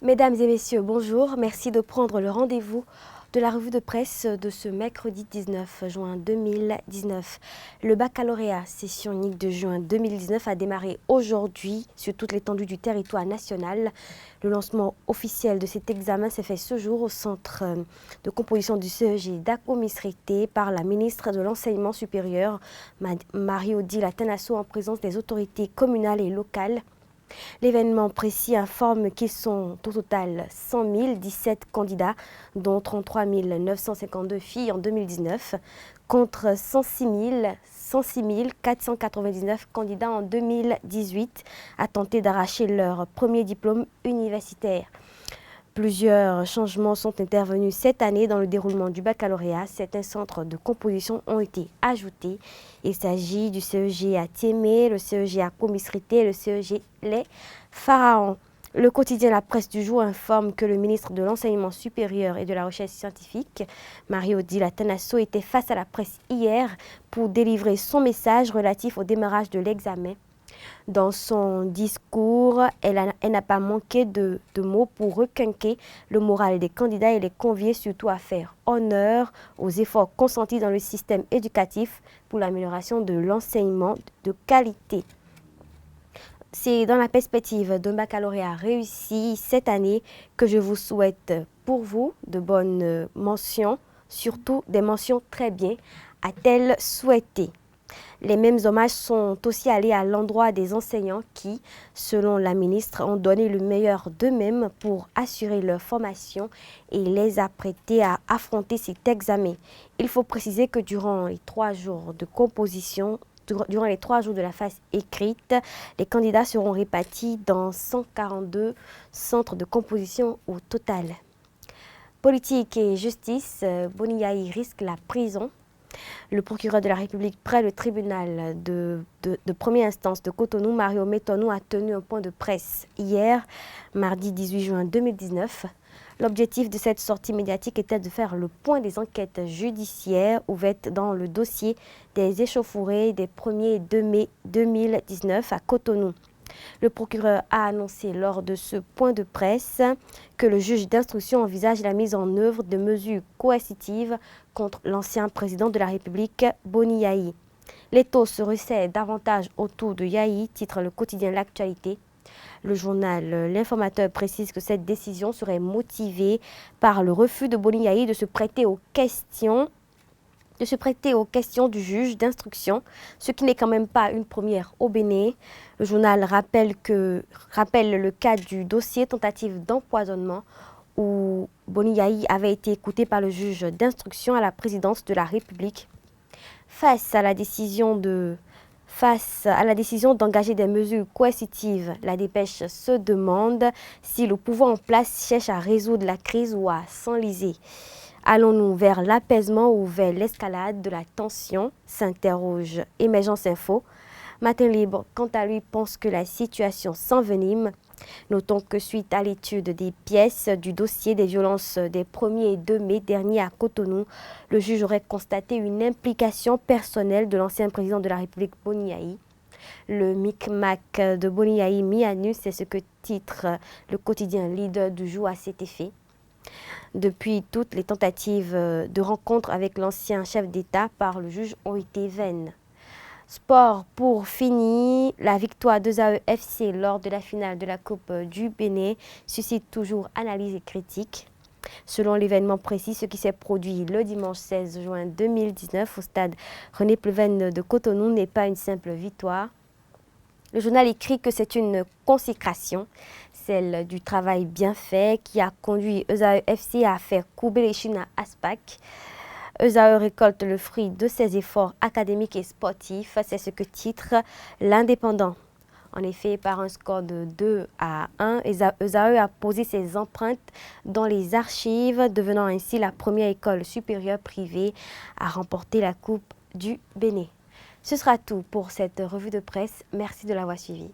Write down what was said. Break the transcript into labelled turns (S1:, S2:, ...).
S1: Mesdames et messieurs, bonjour. Merci de prendre le rendez-vous de la revue de presse de ce mercredi 19 juin 2019. Le baccalauréat session unique de juin 2019 a démarré aujourd'hui sur toute l'étendue du territoire national. Le lancement officiel de cet examen s'est fait ce jour au centre de composition du CEG d'Ako-Misrité par la ministre de l'Enseignement supérieur, Marie-Odile Atanasso, en présence des autorités communales et locales. L'événement précis informe qu'ils sont au total 100 017 candidats, dont 33 952 filles en 2019, contre 106 499 candidats en 2018 à tenter d'arracher leur premier diplôme universitaire. Plusieurs changements sont intervenus cette année dans le déroulement du baccalauréat. Certains centres de composition ont été ajoutés. Il s'agit du CEG à Tiémé, le CEG à Ako-Misrité et le CEG Les Pharaons. Le quotidien La Presse du jour informe que le ministre de l'Enseignement supérieur et de la Recherche scientifique, Marie-Odile Atanasso, était face à la presse hier pour délivrer son message relatif au démarrage de l'examen. Dans son discours, elle n'a pas manqué de mots pour requinquer le moral des candidats et les convier surtout à faire honneur aux efforts consentis dans le système éducatif pour l'amélioration de l'enseignement de qualité. C'est dans la perspective d'un baccalauréat réussi cette année que je vous souhaite pour vous de bonnes mentions, surtout des mentions très bien, a-t-elle souhaité. Les mêmes hommages sont aussi allés à l'endroit des enseignants qui, selon la ministre, ont donné le meilleur d'eux-mêmes pour assurer leur formation et les apprêter à affronter cet examen. Il faut préciser que durant les 3 jours de composition, durant les 3 jours de la phase écrite, les candidats seront répartis dans 142 centres de composition au total. Politique et justice, Boniaï risque la prison. Le procureur de la République près le tribunal de première instance de Cotonou, Mario Metonou, a tenu un point de presse hier, mardi 18 juin 2019. L'objectif de cette sortie médiatique était de faire le point des enquêtes judiciaires ouvertes dans le dossier des échauffourées des 1er et 2 mai 2019 à Cotonou. Le procureur a annoncé lors de ce point de presse que le juge d'instruction envisage la mise en œuvre de mesures coercitives contre l'ancien président de la République, Boni Yayi. L'étau se resserre davantage autour de Yayi, titre le quotidien L'Actualité. Le journal L'Informateur précise que cette décision serait motivée par le refus de Boni Yayi de se prêter aux questions du juge d'instruction, ce qui n'est quand même pas une première au Bénin. Le journal rappelle le cas du dossier tentative d'empoisonnement où Boni Yayi avait été écouté par le juge d'instruction à la présidence de la République. Face à la décision d'engager des mesures coercitives, la dépêche se demande si le pouvoir en place cherche à résoudre la crise ou à s'enliser. Allons-nous vers l'apaisement ou vers l'escalade de la tension, s'interroge Émergence Info. Matin Libre, quant à lui, pense que la situation s'envenime. Notons que suite à l'étude des pièces du dossier des violences des 1er et 2 mai dernier à Cotonou, le juge aurait constaté une implication personnelle de l'ancien président de la République, Boni Yayi. Le micmac de Boni Yayi mis à nu, c'est ce que titre le quotidien Leader du jour à cet effet. Depuis, toutes les tentatives de rencontre avec l'ancien chef d'État par le juge ont été vaines. Sport pour finir, la victoire d'Ezae FC lors de la finale de la Coupe du Bénin suscite toujours analyse et critique. Selon l'événement précis, ce qui s'est produit le dimanche 16 juin 2019 au stade René Pleven de Cotonou n'est pas une simple victoire. Le journal écrit que c'est une consécration, celle du travail bien fait qui a conduit Ezae FC à faire courber les chines à Aspac. Ezae récolte le fruit de ses efforts académiques et sportifs, c'est ce que titre l'Indépendant. En effet, par un score de 2-1, Ezae a posé ses empreintes dans les archives, devenant ainsi la première école supérieure privée à remporter la Coupe du Bénin. Ce sera tout pour cette revue de presse. Merci de l'avoir suivi.